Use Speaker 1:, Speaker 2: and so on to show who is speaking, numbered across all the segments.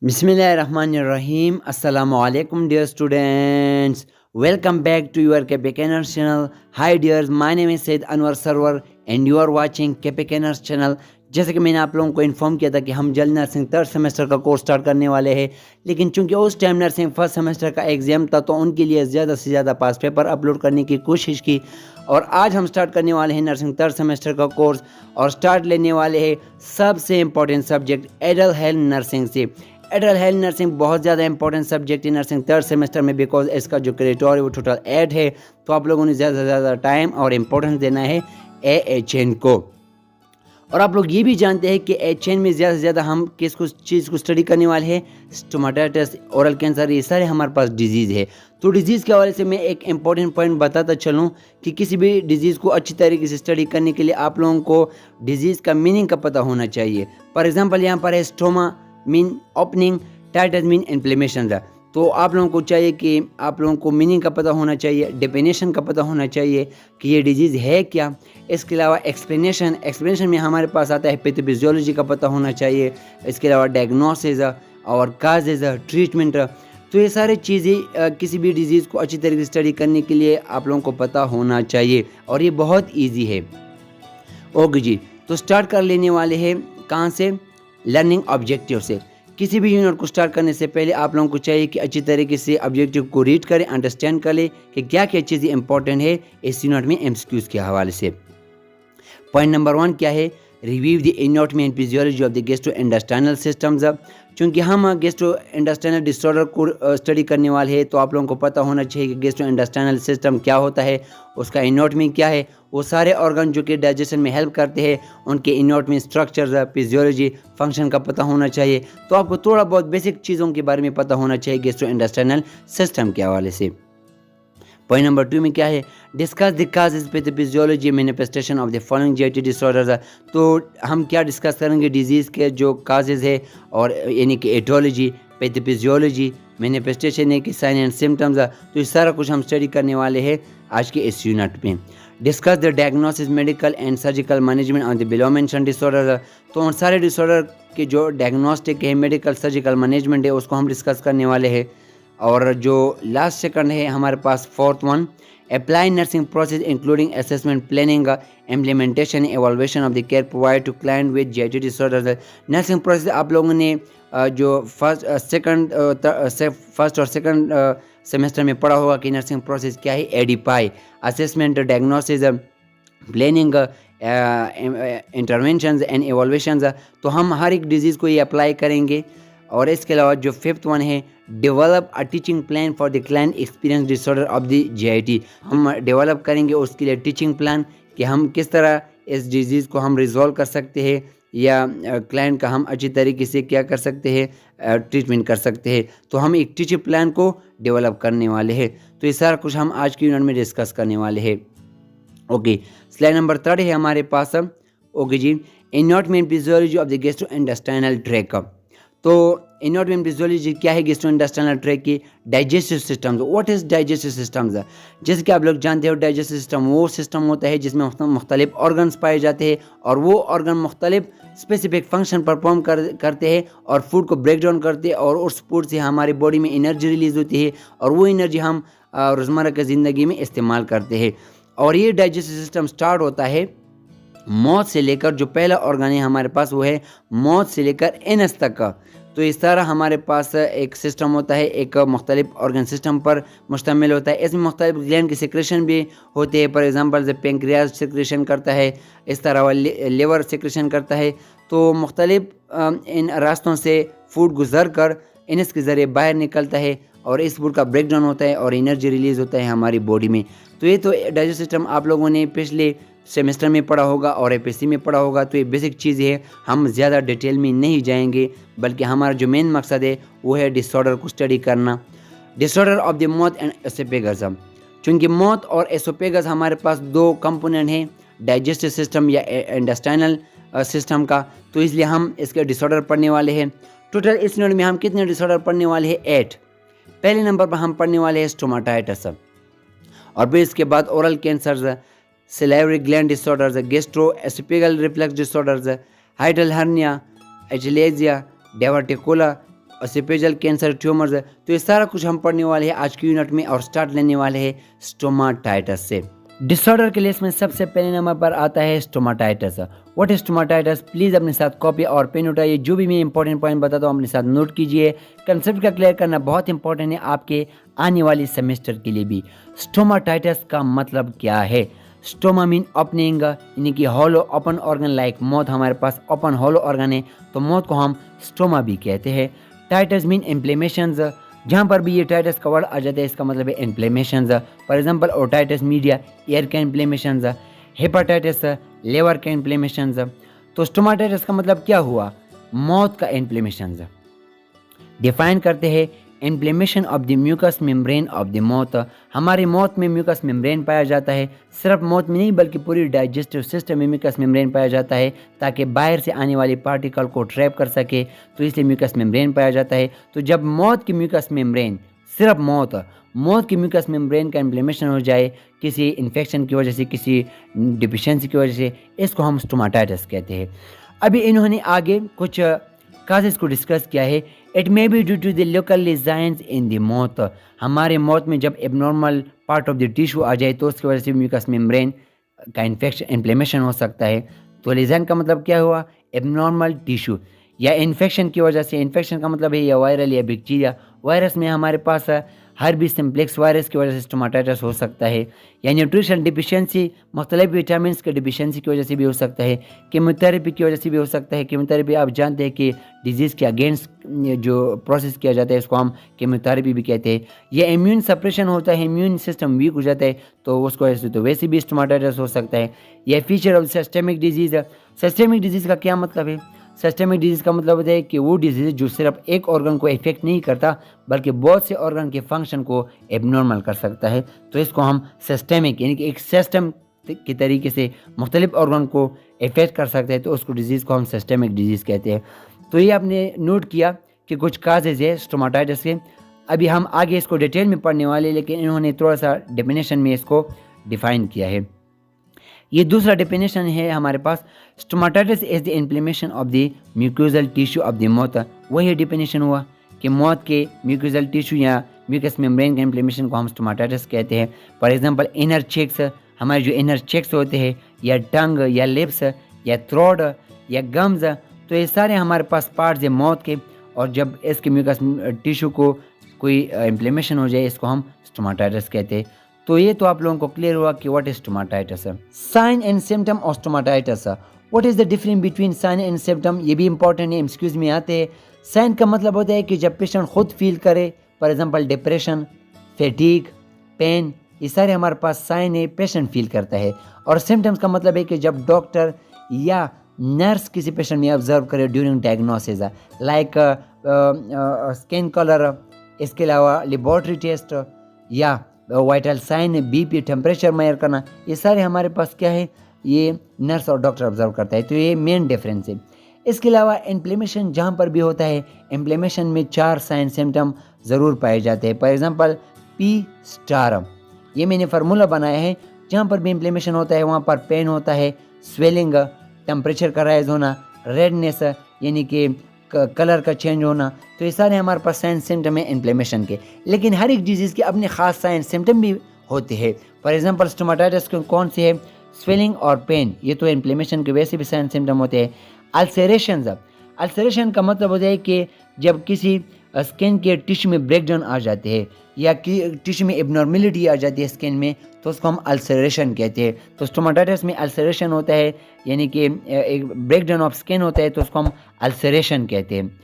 Speaker 1: Bismillahirrahmanirrahim. Assalamu alaikum, dear students. Welcome back to your KPKNers channel. Hi dears, my name is Said Anwar Sarwar and you are watching KPKNers channel. जैसे कि मैंने आप लोगों को inform किया था कि हम जल्द नर्सिंग थर्ड सेमेस्टर का कोर्स स्टार्ट करने वाले हैं, लेकिन चूंकि उस टाइम नर्सिंग फर्स्ट सेमेस्टर का एग्ज़ाम था तो उनके लिए ज़्यादा से ज़्यादा पास पेपर अपलोड करने की कोशिश की। और आज हम स्टार्ट करने वाले हैं नर्सिंग थर्ड सेमेस्टर का कोर्स और स्टार्ट लेने वाले हैं सबसे important subject adult health nursing से। एडल्ट हेल्थ नर्सिंग बहुत ज़्यादा इंपॉर्टेंट सब्जेक्ट है नर्सिंग थर्ड सेमेस्टर में, बिकॉज इसका जो क्रेडिट है वो टोटल 8 है। तो आप लोगों ने ज़्यादा से ज़्यादा टाइम और इम्पोर्टेंस देना है AHN को। और आप लोग ये भी जानते हैं कि AHN में ज़्यादा से ज़्यादा हम किस चीज़ को स्टडी करने वाले हैं, स्टोमाटाइटिस, ओरल कैंसर, ये सारे हमारे पास डिजीज़ है। तो डिजीज़ के हवाले से मैं एक इम्पॉर्टेंट पॉइंट बताता चलूँ कि किसी भी डिजीज़ को अच्छी तरीके से स्टडी करने के लिए आप लोगों को डिजीज़ का मीनिंग का पता होना चाहिए। फॉर एग्जाम्पल यहाँ पर है stoma mean opening, titis mean inflammation था। तो आप लोगों को चाहिए कि आप लोगों को मीनिंग का पता होना चाहिए, डेफिनेशन का पता होना चाहिए कि ये डिजीज़ है क्या। इसके अलावा एक्सप्लेनेशन में हमारे पास आता है पैथोफिजियोलॉजी का पता होना चाहिए। इसके अलावा डायग्नोसिस और काजेज, ट्रीटमेंट। तो ये सारी चीज़ें किसी भी डिजीज़ को अच्छी तरीके से स्टडी करने के लिए आप लोगों को पता होना चाहिए और ये बहुत ईजी है। ओके जी, तो स्टार्ट कर लेने वाले हैं कहाँ से, लर्निंग ऑब्जेक्टिव से। किसी भी यूनिट को स्टार्ट करने से पहले आप लोगों को चाहिए कि अच्छी तरीके से ऑब्जेक्टिव को रीड करें, अंडरस्टैंड कर लें कि क्या क्या चीज़ें इंपॉर्टेंट है इस यूनिट में MCQs के हवाले से। पॉइंट नंबर 1 क्या है, review the anatomy and physiology of the gastrointestinal systems. चूँकि हम गैस्ट्रोइंटेस्टाइनल डिसऑर्डर को स्टडी करने वाले हैं तो आप लोगों को पता होना चाहिए कि गैस्ट्रोइंटेस्टाइनल सिस्टम क्या होता है, उसका एनाटॉमी क्या है, वो सारे ऑर्गन जो कि डाइजेशन में हेल्प करते हैं उनके एनाटॉमी, स्ट्रक्चर्स, फिजियोलॉजी, फंक्शन का पता होना चाहिए। तो आपको थोड़ा बहुत बेसिक चीज़ों के बारे में पता होना चाहिए गैस्ट्रोइंटेस्टाइनल सिस्टम के हवाले से। पॉइंट नंबर 2 में क्या है, discuss the causes, pathophysiology, manifestation of the following GI disorders. तो हम क्या डिस्कस करेंगे, डिजीज़ के जो काजेज है और यानी कि एटोलॉजी, पैथोफिजियोलॉजी, मैनिफेस्टेशन है कि साइन एंड सिम्टम्स। तो ये सारा कुछ हम स्टडी करने वाले हैं आज के इस यूनिट में। Discuss the diagnosis, medical and surgical management on the below mention disorder. तो उन सारे डिसऑर्डर के जो डायग्नोस्टिक है, मेडिकल, सर्जिकल मैनेजमेंट है, उसको हम डिस्कस करने वाले हैं। और जो लास्ट सेकंड है हमारे पास, fourth one, apply nursing process including assessment, planning, implementation, evolution of the care provide to client with GI disorders. Nursing process आप लोगों ने जो फर्स्ट और सेकंड सेमेस्टर में पढ़ा होगा कि नर्सिंग प्रोसेस क्या है, ADPI, assessment, diagnosis, planning, interventions and evolutions. तो हम हर एक डिजीज़ को ये अप्लाई करेंगे। और इसके अलावा जो फिफ्थ वन है, develop a teaching plan for the client experience disorder of the GIT। हम डेवलप करेंगे उसके लिए टीचिंग प्लान कि हम किस तरह इस डिजीज़ को हम रिजॉल्व कर सकते हैं या क्लाइंट का हम अच्छी तरीके से क्या कर सकते हैं, ट्रीटमेंट कर सकते हैं। तो हम एक टीचिंग प्लान को डेवलप करने वाले हैं। तो ये सारा कुछ हम आज की यूनिट में डिस्कस करने वाले हैं। ओके, स्लाइड नंबर 3 है हमारे पास। ओके जी, anatomy and physiology of the gastrointestinal tract. तो एनाटॉमी एंड फिजियोलॉजी क्या है गैस्ट्रोइंटेस्टाइनल ट्रैक्ट की, digestive systems. What is digestive systems? जैसे कि आप लोग जानते हो डाइजेस्टिव सिस्टम वो सिस्टम होता है जिसमें मुख्तलिफ ऑर्गन्स पाए जाते हैं और वो ऑर्गन मुख्तलिफ स्पेसिफिक फंक्शन परफॉर्म करते हैं और फूड को ब्रेक डाउन करते हैं और उस फूड से हमारी बॉडी में एनर्जी रिलीज होती है और वो एनर्जी हम रोज़मर्रा की ज़िंदगी में इस्तेमाल करते हैं। और ये डाइजेस्टिव सिस्टम स्टार्ट होता है मौत से लेकर, जो पहला ऑर्गन है हमारे पास वो है मौत से लेकर एनस तक का। तो इस तरह हमारे पास एक सिस्टम होता है, एक मुख्तलिफ ऑर्गन सिस्टम पर मुश्तमिल होता है। इसमें मुख्तलिफ ग्लैंड की सेक्रेशन भी होती है। फॉर एग्जांपल जब पेंक्रियाज सेक्रेशन करता है, इस तरह लिवर सेक्रेशन करता है। तो मुख्तलिफ इन रास्तों से फूड गुजर कर इनस के ज़रिए बाहर निकलता है और इस फूड का ब्रेक डाउन होता है और एनर्जी रिलीज़ होता है हमारी बॉडी में। तो ये तो डाइजेस्टिव सिस्टम आप लोगों ने पिछले सेमेस्टर में पढ़ा होगा और APSC में पढ़ा होगा। तो ये बेसिक चीज़ है, हम ज़्यादा डिटेल में नहीं जाएंगे, बल्कि हमारा जो मेन मकसद है वो है डिसऑर्डर को स्टडी करना। Disorder of the mouth and oesophagus. चूँकि माउथ और एसोफेगस हमारे पास 2 कंपोनेंट हैं डाइजेस्टिव सिस्टम या इंटेस्टाइनल सिस्टम का, तो इसलिए हम इसके डिसऑर्डर पढ़ने वाले हैं। टोटल इस यूनिट में हम कितने डिसऑर्डर पढ़ने वाले हैं, 8। पहले नंबर पर हम पढ़ने वाले हैं स्टोमाटाइटिस और फिर इसके बाद oral cancer, salivary gland disorders, gastroesophageal reflux disorders, hiatal hernia, achalasia, diverticular oesophageal cancer, tumours. तो ये सारा कुछ हम पढ़ने वाले हैं आज की यूनिट में और स्टार्ट लेने वाले हैं स्टोमाटाइटिस से। डिसऑर्डर के लिस्ट में सबसे पहले नंबर पर आता है stomatitis. What is stomatitis? Please अपने साथ कॉपी और पेन उठाइए, जो भी मैं इंपॉर्टेंट पॉइंट बताता हूँ अपने साथ नोट कीजिए। कंसेप्ट का क्लियर करना बहुत इंपॉर्टेंट है आपके आने वाली सेमेस्टर के लिए भी। स्टोमाटाइटिस का मतलब क्या है? स्टोमा मीन ओपनिंग, यानी कि hollow open organ like mouth, हमारे पास ओपन हॉलो ऑर्गन है तो माउथ को हम स्टोमा भी कहते हैं। टाइटस मीन इन्फ्लेमेशंस, जहाँ पर भी ये टाइटस का वर्ड आ जाता है इसका मतलब है inflammations. For example otitis media year के इन्फ्लेमेशंस, हेपाटाइटिस लेवर के इन्फ्लेमेशंस। तो स्टोमाटाइटिस का मतलब क्या हुआ? माउथ का इन्फ्लेमेशंस। डिफाइन करते हैं inflammation of the mucous membrane of the mouth. हमारे माउथ में म्यूकस मेम्ब्रेन पाया जाता है, सिर्फ माउथ में नहीं बल्कि पूरी डाइजेस्टिव सिस्टम में म्यूकस मेम्ब्रेन पाया जाता है ताकि बाहर से आने वाली पार्टिकल को ट्रैप कर सके, तो इसलिए म्यूकस मेम्ब्रेन पाया जाता है। तो जब माउथ की म्यूकस मेम्ब्रेन, सिर्फ माउथ की म्यूकस मेम्ब्रेन का इन्फ्लेमेशन हो जाए किसी इन्फेक्शन की वजह से, किसी डिफिशियंसी की वजह से, इसको हम स्टोमाटाइटिस कहते हैं। अभी इन्होंने आगे कुछ काजेस को डिस्कस किया है। It may be due to the local lesions in the mouth. हमारे माउथ में जब abnormal part of the tissue आ जाए तो उसकी वजह से म्यूकस मेम्ब्रेन का इन्फ्लेमेशन हो सकता है। तो लेजाइन का मतलब क्या हुआ? एबनॉर्मल टिश्यू या इन्फेक्शन की वजह से। इन्फेक्शन का मतलब है या वायरल या बैक्टीरिया। वायरस में हमारे पास हर्बी सिम्प्लेक्स वायरस की वजह से स्टोमाटाइटिस हो सकता है, या न्यूट्रिशन डिफिशियंसी, मुख्तलिफ विटामिन के डिफिशियंसी की वजह से भी हो सकता है, कीमोथेरेपी की वजह से भी हो सकता है। कीमोथेरेपी आप जानते हैं कि डिजीज़ के अगेंस्ट जो प्रोसेस किया जाता है इसको हम कीमोथेरेपी भी कहते हैं। या इम्यून सप्रेशन होता है, इम्यून सिस्टम वीक हो जाता है तो उसको वजह से तो वैसे भी स्टोमाटाइटिस हो सकता है। या feature of systemic disease. Systemic disease का क्या मतलब है? सिस्टेमिक डिजीज़ का मतलब होता है कि वो डिजीज़ जो सिर्फ एक ऑर्गन को इफेक्ट नहीं करता बल्कि बहुत से ऑर्गन के फंक्शन को एबनॉर्मल कर सकता है, तो इसको हम सिस्टेमिक, यानी कि एक सिस्टम के तरीके से मुख्तलिफ ऑर्गन को इफेक्ट कर सकते हैं, तो उसको डिजीज़ को हम सिस्टेमिक डिजीज़ कहते हैं। तो ये आपने नोट किया कि कुछ काजेज है स्टोमाटाइटिस के। अभी हम आगे इसको डिटेल में पढ़ने वाले, लेकिन इन्होंने थोड़ा सा डेफिनेशन में इसको डिफाइन किया है। ये दूसरा डेफिनेशन है हमारे पास, stomatitis is the inflammation of the mucosal tissue of the mouth. वही डेफिनेशन हुआ कि माउथ के म्यूकोजल टिश्यू या म्यूकस मेम्ब्रेन के इन्फ्लेमेशन को हम स्टोमाटाइटिस कहते हैं। फॉर एग्जांपल इनर चेक्स, हमारे जो इनर चेक्स होते हैं, या टंग या लिप्स या थ्रोट या गम्स, तो ये सारे हमारे पास पार्ट्स है माउथ के, और जब इसके म्यूकस टिश्यू को कोई इन्फ्लेमेशन हो जाए इसको हम स्टोमाटाइटिस कहते हैं। तो ये तो आप लोगों को क्लियर हुआ कि what is stomatitis. Sign and symptom of stomatitis. What is the difference between sign and symptom? ये भी इंपॉर्टेंट है, एमसीक्यूज में आते हैं। साइन का मतलब होता है कि जब पेशेंट खुद फील करे, for example depression, fatigue, pain, ये सारे हमारे पास साइन है, पेशेंट फील करता है। और सिम्टम्स का मतलब है कि जब डॉक्टर या नर्स किसी पेशेंट में ऑब्जर्व करे during diagnosis, like skin colour, इसके अलावा लेबोरेटरी टेस्ट या vital sign, BP, temperature measure करना, ये सारे हमारे पास क्या है? ये नर्स और डॉक्टर ऑब्जर्व करता है। तो ये मेन डिफरेंस है। इसके अलावा इन्फ्लेमेशन जहाँ पर भी होता है, इन्फ्लेमेशन में 4 साइन सिम्टम ज़रूर पाए जाते हैं। फॉर एग्जांपल P*, ये मैंने फार्मूला बनाया है। जहाँ पर भी इन्फ्लेमेशन होता है वहाँ पर पेन होता है, स्वेलिंग, टेम्परेचर का राइज होना, रेडनेस यानी कि कलर का चेंज होना, तो ये सारे हमारे पास साइन सिम्टम है इन्फ्लेमेशन के। लेकिन हर एक डिजीज़ के अपने ख़ास साइन सिम्टम भी होते हैं। फॉर एग्जांपल स्टोमाटाइटिस के कौन से है? स्वेलिंग और पेन, ये तो इन्फ्लेमेशन के वैसे भी साइन सिम्टम होते हैं। अल्सरेशन का मतलब होता है कि जब किसी स्किन के टिश्यू में ब्रेकडाउन आ जाते हैं या टिश्यू में एबनॉर्मेलिटी आ जाती है स्किन में, तो उसको हम अल्सरेशन कहते हैं। तो स्टोमाटाइटिस में अल्सरेशन होता है, यानी कि एक ब्रेकडाउन ऑफ स्किन होता है, तो उसको हम अल्सरेशन कहते हैं।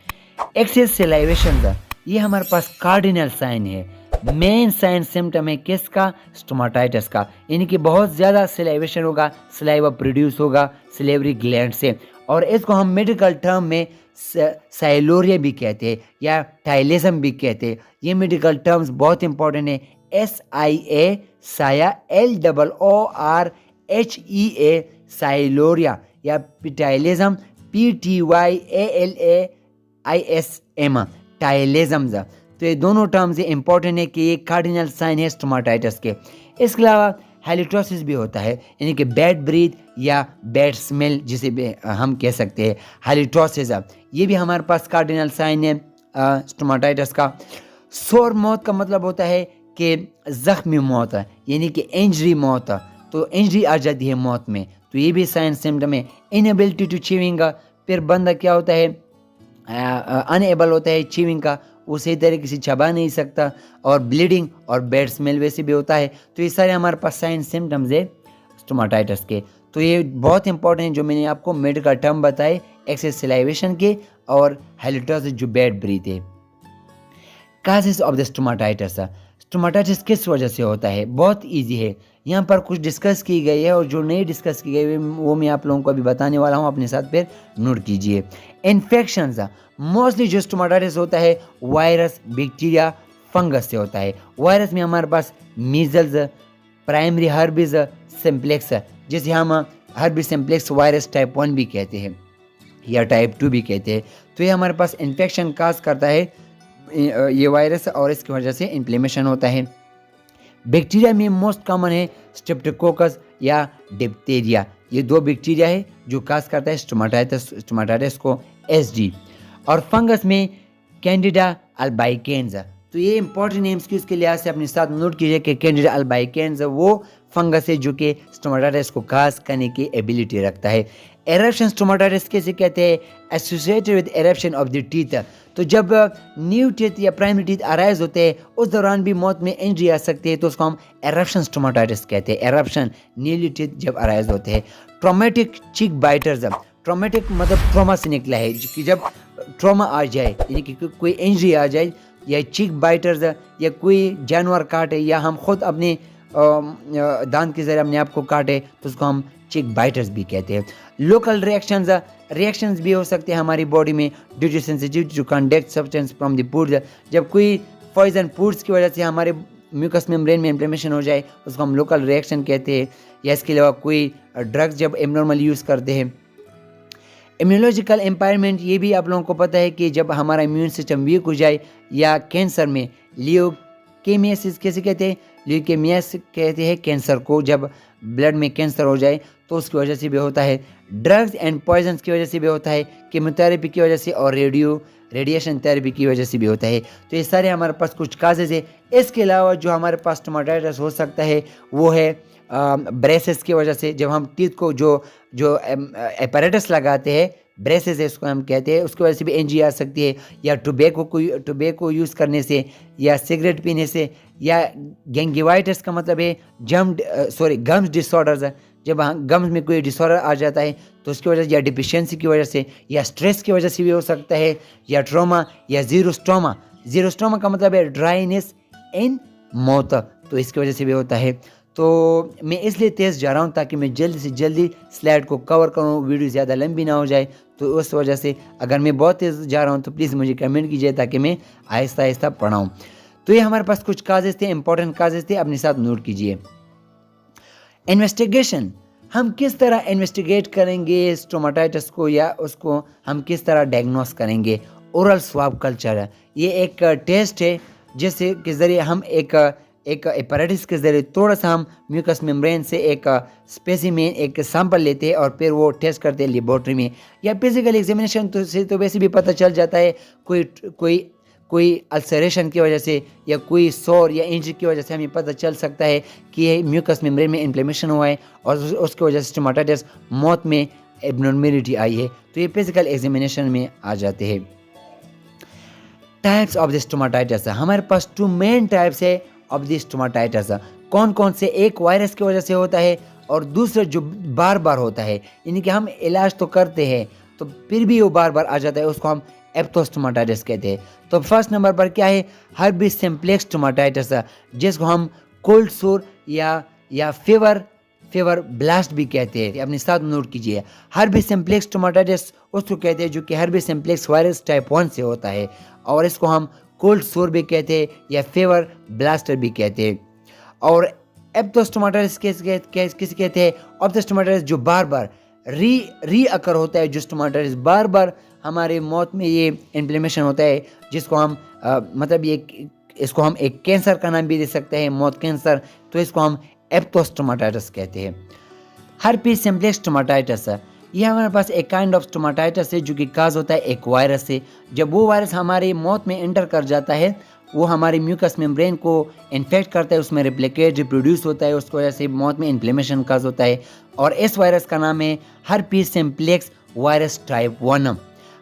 Speaker 1: एक्सेस सलाइवेशन, ये हमारे पास कार्डिनल साइन है, मेन साइन सिम्टम है किसका? स्टोमाटाइटिस का, यानी कि बहुत ज़्यादा सलाइवेशन होगा, सलाइवा प्रोड्यूस होगा सलेवरी ग्लैंड से, और इसको हम मेडिकल टर्म में साइलोरिया भी कहते हैं या टाइलिज्म भी कहते हैं। ये मेडिकल टर्म्स बहुत इंपॉर्टेंट है। SIA साया, LOORHEA साइलोरिया, या टाइलिज्म PTYALAISM टाइलिज्म। तो ये दोनों टर्म्स इंपॉर्टेंट है कि ये कार्डिनल साइन है स्टोमाटाइटिस के। इसके अलावा हेलिटोसिस भी होता है, यानी कि बैड ब्रीथ या बैड स्मेल जिसे भी हम कह सकते हैं, हेलिटोसिस, ये भी हमारे पास कार्डिनल साइन है स्टोमाटाइटिस का। सोर मौत का मतलब होता है कि ज़ख्मी मौत, यानी कि इंजरी मौत, तो इंजरी आ जाती है मौत में, तो ये भी साइन सिम्टम है। इनएबिलिटी टू चीविंग, फिर बंदा क्या होता है, अनएबल होता है चीविंग का, वो सही तरीके से चबा नहीं सकता, और ब्लीडिंग और बैड स्मेल वैसे भी होता है। तो ये सारे हमारे पास साइन सिम्टम्स है स्टोमाटाइटिस के। तो ये बहुत इंपॉर्टेंट है जो मैंने आपको मेडिकल टर्म बताए, एक्सेस सलाइवेशन के और हैलिटोसिस जो बैड ब्रीथ है। Causes of the stomatitis, stomatitis किस वजह से होता है, बहुत इजी है। यहाँ पर कुछ डिस्कस की गई है और जो नहीं डिस्कस की गई वो मैं आप लोगों को अभी बताने वाला हूँ, अपने साथ फिर नोट कीजिए। इन्फेक्शंस, मोस्टली जो स्टोमाटाइटिस होता है वायरस, बैक्टीरिया, फंगस से होता है। वायरस में हमारे पास मीजल्स, प्राइमरी हर्बिस सिम्प्लेक्स, जिसे हम हर्बिस सिम्प्लेक्स वायरस टाइप 1 भी कहते हैं या टाइप 2 भी कहते हैं। तो ये हमारे पास इन्फेक्शन काज करता है ये वायरस, और इसकी वजह से इन्फ्लेमेशन होता है। बैक्टीरिया में मोस्ट कॉमन है स्ट्रेप्टोकोकस या डिप्थीरिया, ये दो बैक्टीरिया है जो काज करता है स्टोमाटाइटिस को, एसडी। और फंगस में कैंडिडा अल्बाइकेन्स, तो ये इंपॉर्टेंट नेम्स की उसके लिहाज से अपने साथ नोट कीजिए कि कैंडिडा अल्बाइकेन्स वो फंगस है जो कि स्टोमाटाइटिस को काज करने की एबिलिटी रखता है। एरप्शन स्टोमाटाइटिस कैसे कहते हैं, associated with eruption of the teeth, तो जब न्यू टीथ या प्राइमरी टीथ अराइज होते हैं उस दौरान भी मौत में इंजरी आ सकती है, तो उसको हम एरप्शन स्टोमाटाइटिस कहते हैं। एरप्शन न्यूली टीथ जब अराइज होते हैं। ट्रॉमेटिक चीक बाइटर्स, ट्रॉमेटिक मतलब ट्रॉमा से निकला है कि जब ट्रॉमा आ जाए, यानी कि कोई इंजरी आ जाए, या चीक बाइटर्स या कोई जानवर काटे, या हम खुद अपने दांत के जरिए अपने आप को काटे, तो उसको हम चीक बाइटर्स भी कहते हैं। लोकल रिएक्शंस भी हो सकते हैं हमारी बॉडी में due to sensitivity to conduct substance from the foods, जब कोई पॉइजन फूड्स की वजह से हमारे म्यूकस मेम्ब्रेन में इन्फ्लेमेशन हो जाए उसको हम लोकल रिएक्शन कहते हैं। या इसके अलावा कोई ड्रग्स जब एबनॉर्मल यूज़ करते हैं। इम्यूनोलॉजिकल एम्पायरमेंट, ये भी आप लोगों को पता है कि जब हमारा इम्यून सिस्टम वीक हो जाए, या कैंसर में ल्यूकेमियासिस कैसे कहते हैं, ल्यूकेमियास कहते हैं कैंसर को, जब ब्लड में कैंसर हो जाए तो उसकी वजह से भी होता है। ड्रग्स एंड पॉइजन्स की वजह से भी होता है, कीमोथेरेपी की वजह से और रेडिएशन थेरेपी की वजह से भी होता है। तो ये सारे हमारे पास कुछ काजेज है। इसके अलावा जो हमारे पास स्टोमाटाइटिस हो सकता है वो है ब्रेसेस की वजह से, जब हम टीथ को जो एपरेटस लगाते हैं, ब्रेसेस है उसको हम कहते हैं, उसकी वजह से भी इंजरी आ सकती है। या टोबैको यूज़ करने से, या सिगरेट पीने से, या गेंगिवाइटिस का मतलब है गम्स डिसऑर्डर्स, जब गम्स में कोई डिसऑर्डर आ जाता है तो उसकी वजह से, या डिफिशियंसी की वजह से, या स्ट्रेस की वजह से भी हो सकता है, या ट्रॉमा, या जीरोस्टोमा का मतलब है ड्राइनेस इन माउथ, तो इसकी वजह से भी होता है। तो मैं इसलिए तेज़ जा रहा हूँ ताकि मैं जल्दी से जल्दी स्लाइड को कवर करूँ, वीडियो ज़्यादा लंबी ना हो जाए। तो उस वजह से अगर मैं बहुत तेज़ जा रहा हूँ तो प्लीज़ मुझे कमेंट कीजिए ताकि मैं आहिस्ता आहिस्ता पढ़ाऊँ। तो ये हमारे पास कुछ काजेज़ थे, इंपॉर्टेंट काजेज़ थे, अपने साथ नोट कीजिए। इन्वेस्टिगेशन, हम किस तरह इन्वेस्टिगेट करेंगे स्टोमाटाइटिस को, या उसको हम किस तरह डायग्नोस करेंगे। ओरल स्वाब कल्चर, ये एक टेस्ट है जिससे के ज़रिए हम एक एपरेटिस के ज़रिए थोड़ा सा हम म्यूकस मेम्ब्रेन से एक स्पेसिमेन, एक सैंपल लेते हैं और फिर वो टेस्ट करते हैं लेबोरेटरी में, या फिजिकल एग्जामिनेशन से तो वैसे भी पता चल जाता है कोई अल्सरेशन की वजह से, या कोई सोर या इंजरी की वजह से हमें पता चल सकता है कि ये म्यूकस मेम्ब्रेन में इन्फ्लेमेशन हुआ है और उसकी वजह से स्टोमाटाइटिस मौत में एबनॉर्मेलिटी आई है, तो ये फिजिकल एग्जामिनेशन में आ जाते हैं। टाइप्स ऑफ द स्टोमाटाइटिस, हमारे पास 2 मेन टाइप्स है ऑफ द स्टोमाटाइटिस। कौन कौन से, एक वायरस की वजह से होता है और दूसरा जो बार बार होता है, यानी कि हम इलाज तो करते हैं तो फिर भी वो बार बार आ जाता है, उसको हम एप्थोस्टोमाटाइटिस कहते हैं। तो फर्स्ट नंबर पर क्या है, हर्बिस सिम्प्लेक्स स्टोमाटाइटिस, जिसको हम कोल्ड सोर या फीवर ब्लास्ट भी कहते हैं, अपने साथ नोट कीजिए। हर्बिस सिम्प्लेक्स स्टोमाटाइटिस उसको कहते हैं जो कि हर्बिस सिम्प्लेक्स वायरस टाइप 1 से होता है, और इसको हम कोल्ड सोर भी कहते हैं या फीवर ब्लास्टर भी कहते हैं। और एप्थोस्टोमाटाइटिस किसे कहते हैं, एप्थोस्टोमाटाइटिस जो बार बार री अकर होता है, जो स्टोमाटाइटिस बार बार हमारे मौत में ये इन्फ्लेमेशन होता है, जिसको हम इसको हम एक कैंसर का नाम भी दे सकते हैं, मौत कैंसर, तो इसको हम एप्थोस्टोमाटाइटिस कहते हैं। हर्पिस सिम्प्लेक्स स्टोमाटाइटिस, ये हमारे पास एक काइंड ऑफ स्टोमाटाइटिस है जो कि काज होता है एक वायरस से। जब वो वायरस हमारी माउथ में एंटर कर जाता है, वो हमारी म्यूकस मेम्ब्रेन को इन्फेक्ट करता है, उसमें रिप्लिकेट रिप्रोड्यूस होता है, उसकी वजह से माउथ में इन्फ्लेमेशन काज होता है। और इस वायरस का नाम है हर्पीस सिम्प्लेक्स वायरस टाइप 1।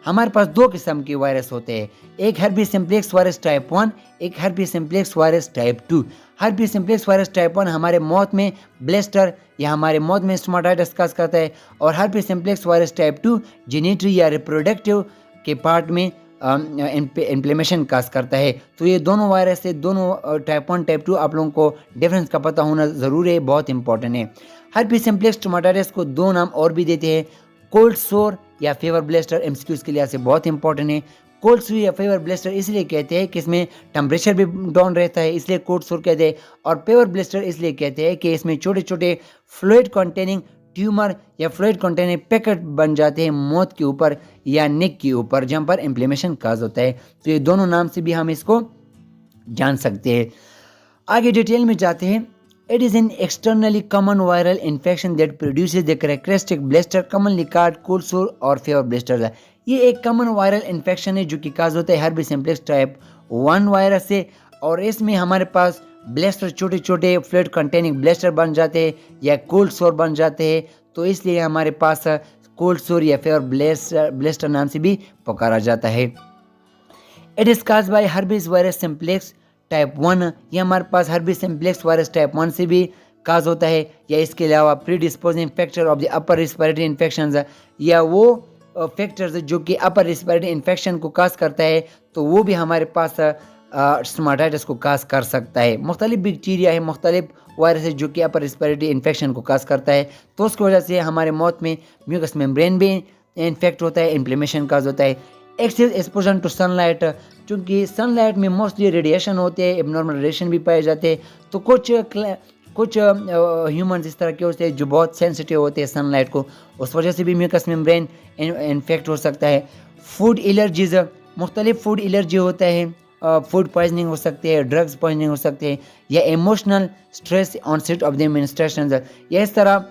Speaker 1: हमारे पास दो किस्म के वायरस होते हैं, एक हर्पीस सिम्प्लेक्स वायरस टाइप 1, एक herpes simplex virus type 2। Herpes simplex virus type 1 हमारे माउथ में ब्लेस्टर या हमारे माउथ में स्टोमाटाइटिस काज करता है, और हर्पीस सिम्प्लेक्स वायरस टाइप 2 जेनिटरी या रिप्रोडक्टिव के पार्ट में इन्फ्लेमेशन काज करता है। तो ये दोनों वायरस है, दोनों टाइप 1 टाइप 2 आप लोगों को डिफरेंस का पता होना ज़रूरी है, बहुत इंपॉर्टेंट है। हर्पीस सिम्प्लेक्स स्टोमाटाइटिस को दो नाम और भी देते हैं, कोल्ड सोर या फीवर ब्लेस्टर। एमसीक्यूज के लिए से बहुत इंपॉर्टेंट है। कोल्ड सोर या फीवर ब्लेस्टर इसलिए कहते हैं कि इसमें टेम्परेचर भी डाउन रहता है, इसलिए कोल्ड सोर कहते हैं। और फीवर ब्लेस्टर इसलिए कहते हैं कि इसमें छोटे छोटे फ्लूइड कंटेनिंग ट्यूमर या फ्लूइड कंटेनिंग पैकेट बन जाते हैं माउथ के ऊपर या नेक के ऊपर, जहाँ पर इन्फ्लेमेशन काज होता है। तो ये दोनों नाम से भी हम इसको जान सकते हैं। आगे डिटेल में जाते हैं। It is an externally common viral infection that produces the characteristic blister commonly called cold sore और fever blisters। ये एक कॉमन वायरल इन्फेक्शन है जो कि काज होता है हर्पीस सिम्प्लेक्स टाइप 1 वायरस से, और इसमें हमारे पास ब्लेस्टर छोटे छोटे फ्लूइड कंटेनिंग ब्लेस्टर बन जाते हैं या कोल्ड सोर बन जाते हैं। तो इसलिए हमारे पास कोल्ड सोर या fever ब्लेस्टर नाम से भी पुकारा जाता है। It is cause by herpes virus simplex type 1। ये हमारे पास हर्पीस सिम्प्लेक्स वायरस टाइप 1 से भी काज होता है, या इसके अलावा predisposing factor of the upper respiratory infections, या वो फैक्टर्स जो कि अपर रिस्पिरेटरी इन्फेक्शन को काज करता है, तो वो भी हमारे पास स्टोमाटाइटिस को काज कर सकता है। मुख्तलिफ बैक्टीरिया है, मुख्तलिफ वायरस है जो कि अपर रिस्पिरेटरी इन्फेक्शन को काज करता है, तो उसकी वजह से हमारे माउथ में म्यूकस मेम्ब्रेन भी इन्फेक्ट होता है, इन्फ्लेमेशन काज होता है। एक्सेस एक्सपोजर टू सनलाइट, क्योंकि सनलाइट में मोस्टली रेडिएशन होते हैं, एबनॉर्मल रेडिएशन भी पाए जाते हैं। तो कुछ ह्यूमंस इस तरह के होते हैं जो बहुत सेंसिटिव होते हैं सनलाइट को, उस वजह से भी म्यूकस मेम्ब्रेन इन्फेक्ट हो सकता है। फूड एलर्जीज, मुख्तलिफ फूड एलर्जी होता है, फूड पॉइजनिंग हो सकती है, ड्रग्स पॉइजनिंग हो सकते हैं, या emotional stress onset of the menstruation, या इस तरह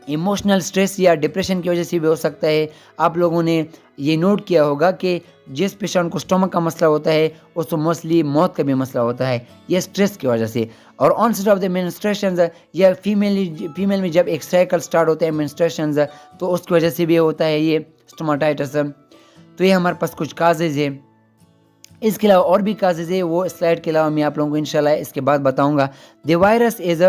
Speaker 1: इमोशनल स्ट्रेस या डिप्रेशन की वजह से भी हो सकता है। आप लोगों ने ये नोट किया होगा कि जिस पेशेंट को स्टमक का मसला होता है उसको मोस्टली मौत का भी मसला होता है, ये स्ट्रेस की वजह से। और ऑनसेट ऑफ द मेंस्ट्रुएशन, या फीमेल में जब एक साइकिल स्टार्ट होता है मेंस्ट्रुएशन, तो उसकी वजह से भी होता है ये स्टोमाटाइटिस। तो ये हमारे पास कुछ काजेज है। इसके अलावा और भी काजेज है, वो स्लाइड के अलावा मैं आप लोगों को इंशाल्लाह इसके बाद बताऊँगा। The virus is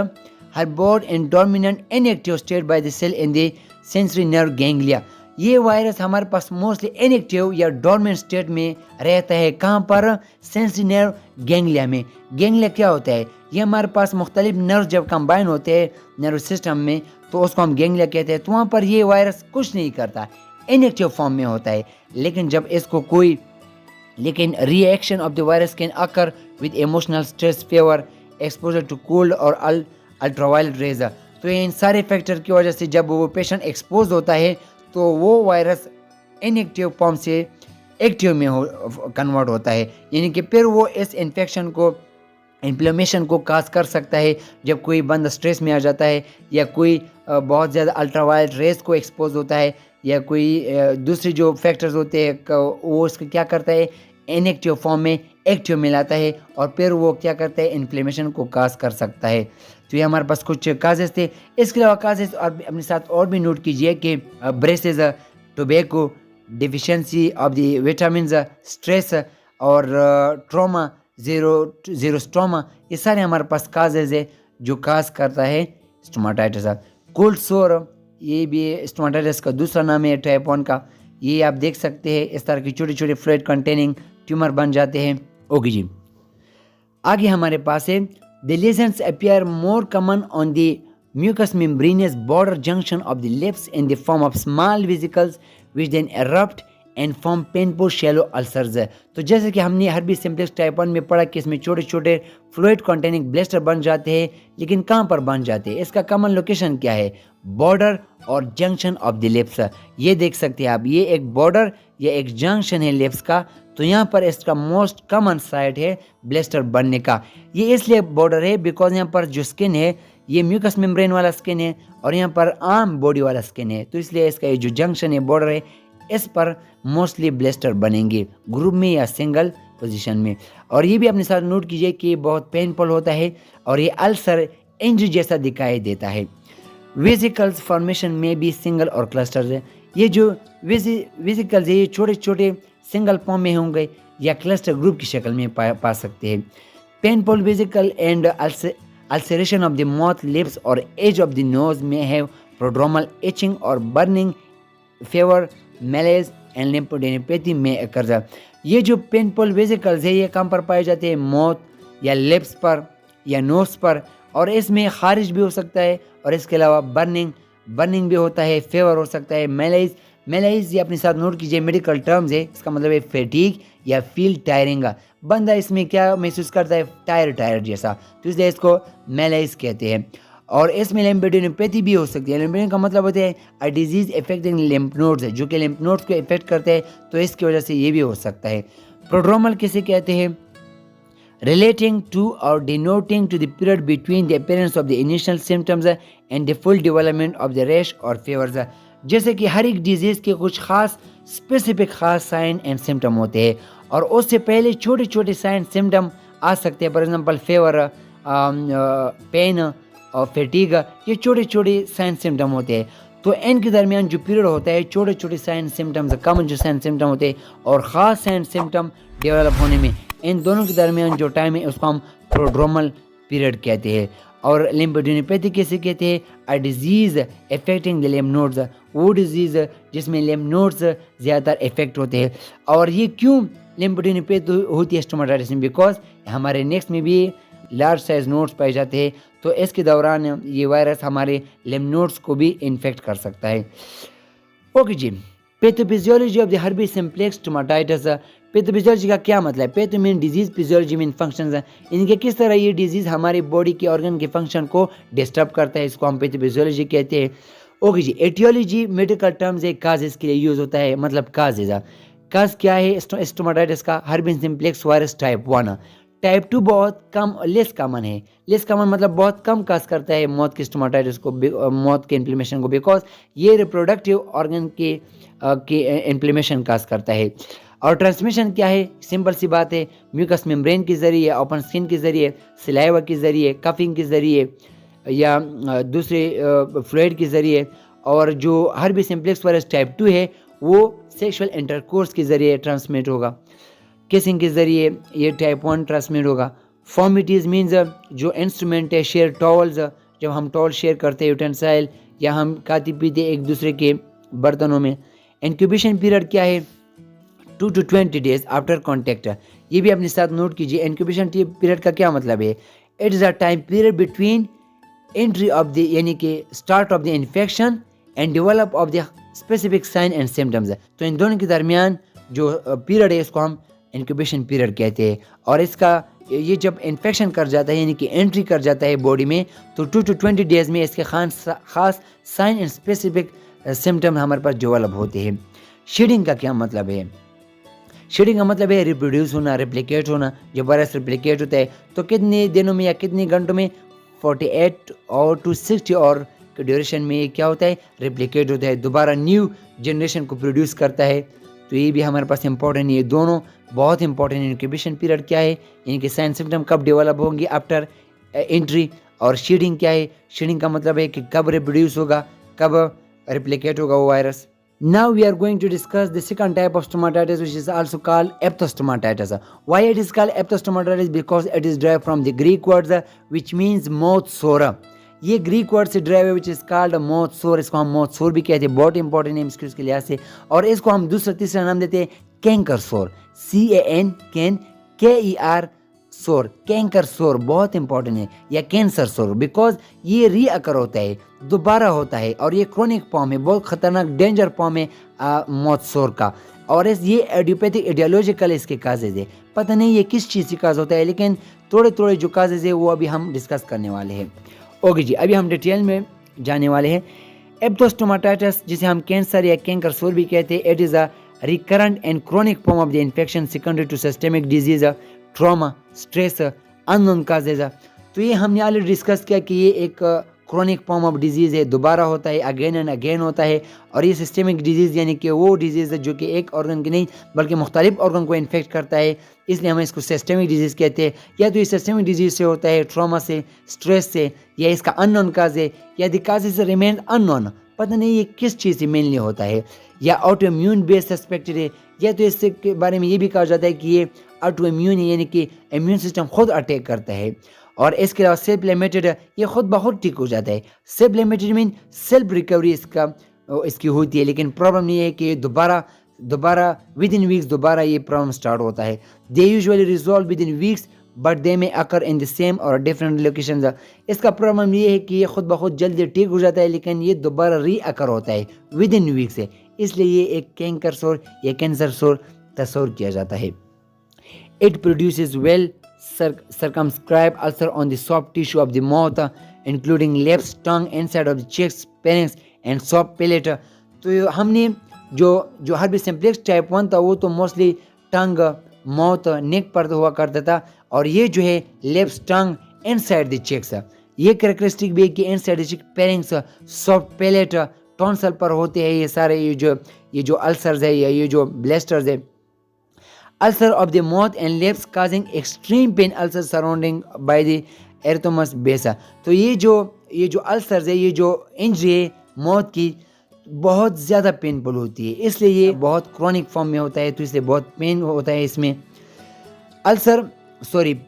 Speaker 1: harbored in dominant inactive state by the cell in the sensory nerve ganglia। ये वायरस हमारे पास मोस्टली इनएक्टिव या डोरमेंट स्टेट में रहता है। कहाँ पर? सेंसरी नर्व गैंग्लिया में। गैंग्लिया क्या होता है? ये हमारे पास मुख्तलिफ नर्व जब कंबाइन होते हैं नर्व सिस्टम में, तो उसको हम गैंग्लिया कहते हैं। तो वहाँ पर ये वायरस कुछ नहीं करता, इनएक्टिव फॉर्म में होता है। लेकिन reaction of the virus can occur with emotional stress, fever, exposure to cold और अल्ट्रावायलेट रेज। तो इन सारे फैक्टर की वजह से जब वो पेशेंट एक्सपोज होता है तो वो वायरस इनएक्टिव फॉर्म से एक्टिव में कन्वर्ट होता है, यानी कि फिर वो इस इन्फेक्शन को, इन्फ्लेमेशन को काज कर सकता है। जब कोई बंदा स्ट्रेस में आ जाता है, या कोई बहुत ज़्यादा अल्ट्रावायलेट रेज को एक्सपोज होता है, या कोई दूसरे जो फैक्टर्स होते हैं वो उसको क्या करता है, इनएक्टिव फॉर्म में एक्टिव में लाता है, और फिर वो क्या करता है, इन्फ्लेमेशन को काज कर सकता है। तो ये हमारे पास कुछ काजेस थे। इसके अलावा काजेस और अपने साथ और भी नोट कीजिए कि braces, tobacco, deficiency of the vitamin, stress और ट्रॉमा, जीरोस्टोमा, ये सारे हमारे पास काजेस है जो काज करता है स्टोमाटाइटिस। कोल्ड सोर, ये भी स्टोमाटाइटिस का दूसरा नाम है टाइप 1 का। ये आप देख सकते हैं, इस तरह की छोटे छोटे फ्लूइड कंटेनिंग ट्यूमर बन जाते हैं। ओके जी, आगे हमारे पास है the lesions appear more common on the mucous membranous border junction of the lips in the form of small vesicles which then erupt and form painful shallow ulcers। तो जैसे कि हमने हर्पीस सिम्प्लेक्स टाइप 1 में पढ़ा कि इसमें छोटे छोटे फ्लूइड कंटेनिंग ब्लेस्टर बन जाते हैं, लेकिन कहाँ पर बन जाते हैं, इसका कॉमन लोकेशन क्या है? बॉर्डर और जंक्शन ऑफ द लिप्स। ये देख सकते हैं आप, ये एक बॉर्डर या एक जंक्शन है लिप्स का, तो यहाँ पर इसका मोस्ट कॉमन साइट है ब्लेस्टर बनने का। ये इसलिए बॉर्डर है बिकॉज यहाँ पर जो स्किन है ये म्यूकस मेम्ब्रेन वाला स्किन है और यहाँ पर आम बॉडी वाला स्किन है, तो इसलिए इसका ये जो जंक्शन है, बॉर्डर है, इस पर मोस्टली ब्लिस्टर बनेंगे ग्रुप में या सिंगल पोजीशन में। और ये भी अपने साथ नोट कीजिए कि बहुत पेनफुल होता है और ये अल्सर इंजरी जैसा दिखाई देता है। वेसिकल्स फॉर्मेशन में भी सिंगल और क्लस्टर्स है। ये जो वेसिकल्स है ये छोटे छोटे सिंगल फॉर्म में होंगे या क्लस्टर ग्रुप की शक्ल में पा सकते हैं। Painful vesicle and ulceration of the mouth, lips और एज ऑफ द नोज में है प्रोड्रोमल इचिंग और बर्निंग, फेवर, मैलेज एंड लिम्फोडेनेपैथी में अकर। ये जो पेनफुल वेसिकल्स है ये कहाँ पर पाए जाते हैं? माउथ या लिप्स पर या नोज पर, और इसमें खारिज भी हो सकता है और इसके अलावा बर्निंग भी होता है, फेवर हो सकता है, मैलेज ये अपने साथ नोट कीजिए, मेडिकल टर्म्स है, इसका मतलब है फैटीग या फील टायरिंग। बंदा इसमें क्या महसूस करता है? टायर जैसा, तो इसलिए इसको मैलेज कहते हैं। और इसमें लिम्फोडेनेपैथी भी हो सकती है। लिम्फोडेनेपैथी का मतलब होता है a disease affecting lymph nodes, जो कि लिम्फ नोड्स को इफेक्ट करते हैं, तो इसकी वजह से ये भी हो सकता है। प्रोड्रोमल किसे कहते हैं? relating to or denoting to the period between the appearance of the initial symptoms and the full development of the rash or fevers। जैसे कि हर एक डिजीज़ के कुछ खास स्पेसिफिक खास साइन एंड सिम्टम होते हैं और उससे पहले छोटे छोटे साइन सिम्टम आ सकते हैं। फॉर एग्जांपल फेवर, पेन और फैटीग, ये छोटे छोटे साइन सिम्टम होते हैं। तो इनके दरमियान जो पीरियड होता है, छोटे छोटे साइन सिम्टम्स, कम जो साइन सिम्टम होते हैं और ख़ास साइन सिम्टम डेवलप होने में, इन दोनों के दरमियान जो टाइम है उसको हम प्रोड्रोमल पीरियड कहते हैं। और लिम्फोडेनेपैथी कैसे कहते हैं? A disease affecting the lymph nodes, वो डिजीज़ जिसमें लिम्फ नोड्स ज़्यादातर इफेक्ट होते हैं। और ये क्यों लिम्फोडेनेपैथी होती है स्टोमाटाइटिस में? बिकॉज हमारे नेक्स्ट में भी लार्ज साइज नोड्स पाए जाते हैं, तो इसके दौरान ये वायरस हमारे लिम्फ नोड्स को भी इन्फेक्ट कर सकता है। ओके जी, pathophysiology of the herpes simplex stomatitis. Pathophysiology का क्या मतलब है? Patho mean disease, physiology mean functions. इनके किस तरह ये डिजीज हमारी बॉडी के ऑर्गन के फंक्शन को डिस्टर्ब करता है, इसको हम पैथोफिजियोलॉजी कहते हैं। ओके जी, एटियोलॉजी मेडिकल टर्म्स है, काजेस के लिए यूज होता है, मतलब काज क्या है स्टोमाटाइटिस का? Harbi simplex virus type 1। Type 2 बहुत कम, लेस कॉमन है। लेस कॉमन मतलब बहुत कम काज करता है मौत की स्टोमाटाइटिस को, मौत के इन्फ्लेमेशन को, बिकॉज ये रिप्रोडक्टिव ऑर्गन के इन्फ्लेमेशन काज करता है। और ट्रांसमिशन क्या है? सिंपल सी बात है, म्यूकस मेम्ब्रेन के ज़रिए, ओपन स्किन के ज़रिए, सिलाइवा के ज़रिए, कफिंग के ज़रिए या दूसरे फ्लूइड के ज़रिए। और जो हर्बी सिम्प्लेक्स वायरस टाइप 2 है वो सेक्सुअल इंटरकोर्स के ज़रिए ट्रांसमिट होगा, किसिंग के ज़रिए ये टाइप 1 ट्रांसमिट होगा। फॉर्मिटीज़ मीन्स जो इंस्ट्रूमेंट है, शेयर टॉवल्स, जब हम टॉवल शेयर करते हैं, यूटेंसाइल, या हम खाते पीते एक दूसरे के बर्तनों में। इंक्यूबेशन पीरियड क्या है? 2 to 20 days आफ्टर कॉन्टैक्ट। ये भी अपने साथ नोट कीजिए। इंक्यूबेशन पीरियड का क्या मतलब है? It is a time period between entry of the, यानी कि start of the infection and develop of the specific sign and symptoms. तो इन दोनों के दरमियान जो पीरियड है इसको हम इंक्यूबेशन पीरियड कहते हैं। और इसका ये जब इन्फेक्शन कर जाता है, यानी कि एंट्री कर जाता है बॉडी में, तो 2 to 20 days में इसके खास साइन एंड स्पेसिफिक सिम्टम हमारे पास डेवलप होते हैं। शेडिंग का क्या मतलब है? शेडिंग का मतलब है रिप्रोड्यूस होना, रेप्लिकेट होना। जब वायरस रेप्लिकेट होता है तो कितने दिनों में या कितने घंटों में? 48 और to 60 और के ड्यूरेशन में क्या होता है? रेप्लिकेट होता है, दोबारा न्यू जनरेशन को प्रोड्यूस करता है। तो ये भी हमारे पास इंपॉर्टेंट है, ये दोनों बहुत इंपॉर्टेंट है। इंक्यूबेशन पीरियड क्या है, इनके साइन सिम्टम कब डेवलप होंगे आफ्टर एंट्री, और शेडिंग क्या है? शेडिंग का मतलब है कि कब रिप्रोड्यूस होगा, कब रेप्लिकेट होगा वो virus. Now we are going to discuss the second type of stomatitis, which is also called ephthostomatitis. Why it is called ephthostomatitis? Because it is derived from the Greek words which means mouth sore. ये Greek word से drive है, which is called mouth सोर। इसको हम mouth सोर भी कहते हैं, बहुत इंपॉर्टेंट है इसके लिहाज से। और इसको हम दूसरा तीसरा नाम देते हैं कैंकर सोर, CANKER सोर, कैंकर सोर बहुत इंपॉर्टेंट है, या कैंसर सोर, बिकॉज ये रीअकर होता है, दोबारा होता है, और ये क्रोनिक फॉर्म है, बहुत खतरनाक डेंजर फॉर्म है माउथ सोर का। और ये एडियोपैथिक एडियोलॉजिकल इसके काजेज है, पता नहीं ये किस चीज़ से काज होता है, लेकिन थोड़े थोड़े जो काजेज है वो अभी हम डिस्कस करने वाले हैं। ओके जी, अभी हम डिटेल में जाने वाले हैं। एप्थोस्टोमाटाइटिस, जिसे हम कैंसर या कैंकर सोर भी कहते हैं, it is a recurrent and chronic form of the infection secondary to systemic disease, trauma, stress, unknown causes. तो ये हमने ऑलरेडी डिस्कस किया कि ये एक क्रोनिक फॉर्म ऑफ डिजीज़ है, दोबारा होता है, अगेन एंड अगेन होता है। और ये सिस्टेमिक डिजीज़ यानी कि वो डिजीज़ है जो कि एक ऑर्गन की नहीं बल्कि मुख्तलिफ ऑर्गन को इन्फेक्ट करता है, इसलिए हम इसको सिस्टेमिक डिजीज़ कहते हैं। या तो ये सिस्टेमिक डिजीज़ से होता है, ट्रॉमा से, स्ट्रेस से, या इसका अननोन काज है, या द काजेज रिमेन अननोन, पता नहीं ये किस चीज़ से मेनली होता है, या ऑटो इम्यून बेस सस्पेक्टेड है, या तो इससे के बारे में ये भी कहा जाता है कि ये ऑटो इम्यून है यानी कि इम्यून सिस्टम खुद अटैक करता है। और इसके अलावा सेल्फ लिमिटेड, ये खुद बहुत ठीक हो जाता है। Self limited mean self recovery इसकी होती है, लेकिन प्रॉब्लम ये है कि दोबारा विद इन वीक्स दोबारा ये प्रॉब्लम स्टार्ट होता है। They usually resolve with in weeks but they में अकर इन द सेम और डिफरेंट लोकेशन। इसका प्रॉब्लम ये है कि ये खुद ब खुद जल्दी ठीक हो जाता है, लेकिन ये दोबारा री अकर होता है विद इन वीक्स है, इसलिए ये एक कैंकर सोर या कैंसर सोर तस्वर किया जाता है। It produces well circumscribed ulcer on the soft tissue of the mouth, including lips, tongue, inside of the cheeks, pharynx and soft palate। तो हमने जो हर्बी सिम्प्लेक्स टाइप 1 था वो तो मोस्टली टंग, माउथ, नेक पर हुआ करता था, और ये जो है lips, tongue, inside the cheeks, ये कैरेक्टरिस्टिक भी है कि inside the cheek, pharynx, soft palate, tonsil पर होते हैं ये सारे ये जो अल्सर्स है या ये जो ब्लेस्टर्स है। Ulcer of the mouth and lips causing extreme pain, ulcer surrounding by the erythemus base। तो ये जो अल्सर्स है, ये जो इंजरी है मौत की, बहुत ज़्यादा पेनफुल होती है, इसलिए ये बहुत क्रॉनिक फॉर्म में होता है, तो इसलिए बहुत पेन होता है इसमें।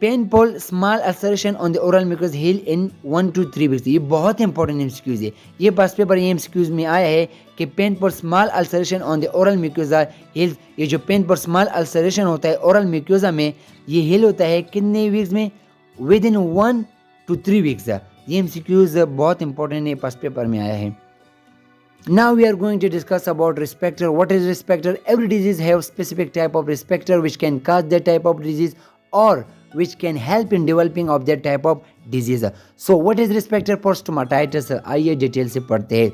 Speaker 1: Painful small ulceration on the oral mucous heal in 1 to 3 weeks. ये बहुत इंपॉर्टेंट एमसीक्यूज है, ये पास पेपर ये एमसीक्यूज में आया है कि painful small ulceration on the oral mucosa heal. ये जो पेनफुल स्मॉल अल्सरेशन होता है ओरल म्यूकोसा में, ये हील होता है कितने वीक्स में? With in 1 to 3 weeks. ये एमसीक्यूज बहुत इंपॉर्टेंट है, पास पेपर में आया है। Now we are going to discuss about risk factor. What is risk factor? Every disease have specific type of risk factor which can cause that type of disease or which can help in developing of that type of disease. So what is risk factor for stomatitis? आइए detail से पढ़ते हैं।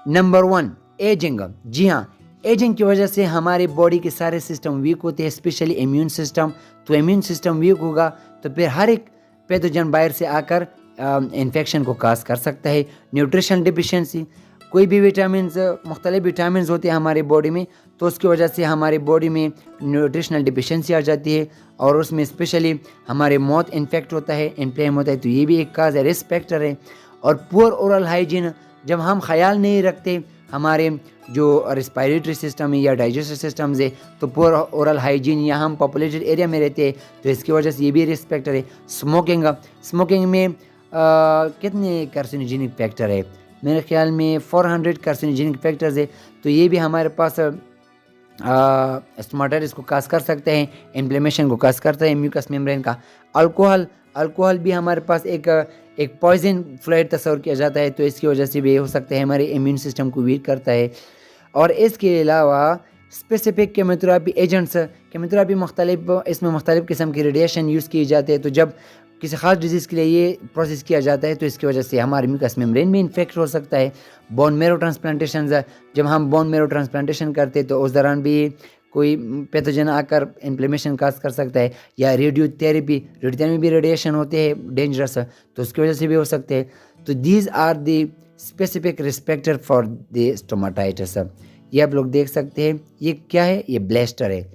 Speaker 1: Number 1, ageing. जी हाँ, ageing की वजह से हमारे body के सारे सिस्टम वीक होते हैं, स्पेशली इम्यून सिस्टम। तो इम्यून सिस्टम वीक होगा तो फिर हर एक पैथोजन बाहर से आकर इन्फेक्शन को काज कर सकता है। न्यूट्रिशन डिफिशिएंसी, कोई भी मुख्तलिफ विटामिन होते हैं हमारे बॉडी में, तो उसकी वजह से हमारे बॉडी में न्यूट्रिशनल डिफिशिएंसी आ जाती है, और उसमें स्पेशली हमारे माउथ इन्फेक्ट होता है, इन्फ्लेम होता है, तो ये भी एक काज है, रिस्क फैक्टर है। और पुअर ओरल हाइजीन, जब हम ख्याल नहीं रखते हमारे जो रेस्पिरेटरी सिस्टम है या डाइजेस्टिव सिस्टम्स है, तो पुअर ओरल हाइजीन, या हम पॉपुलेटेड एरिया में रहते हैं, तो इसकी वजह से ये भी रिस्क फैक्टर है। स्मोकिंग में कितने कार्सिनोजेनिक फैक्टर है? मेरे ख्याल में 400 कार्सिनोजेनिक फैक्टर्स है, तो ये भी हमारे पास स्टोमाटाइटिस को काज कर सकते हैं, इन्फ्लेमेशन को काज करता है म्यूकस मेम्ब्रेन का। अल्कोहल भी हमारे पास एक पॉइजन फ्लूइड तस्वर किया जाता है, तो इसकी वजह से भी हो सकता है हमारे इम्यून सिस्टम को वीक करता है। और इसके अलावा स्पेसिफिक केमोथेरेपी एजेंट्स, केमोथेरेपी इसमें मुख्तलिफ किस्म की रेडिएशन यूज़ किए जाते हैं, तो जब किसी खास डिजीज़ के लिए ये प्रोसेस किया जाता है, तो इसकी वजह से हमारे म्यूकस मेम्ब्रेन में इन्फेक्ट हो सकता है। बोन मेरो ट्रांसप्लांटेशन, जब हम बोन मेरो ट्रांसप्लांटेशन करते हैं तो उस दौरान भी कोई पैथोजन आकर इन्फ्लेमेशन काज कर सकता है। या रेडियोथेरेपी में भी रेडिएशन होते हैं डेंजरस, तो उसकी वजह से भी हो सकते हैं। तो these are the specific risk factor for the stomatitis. ये आप लोग देख सकते हैं, ये क्या है? ये ब्लेस्टर है।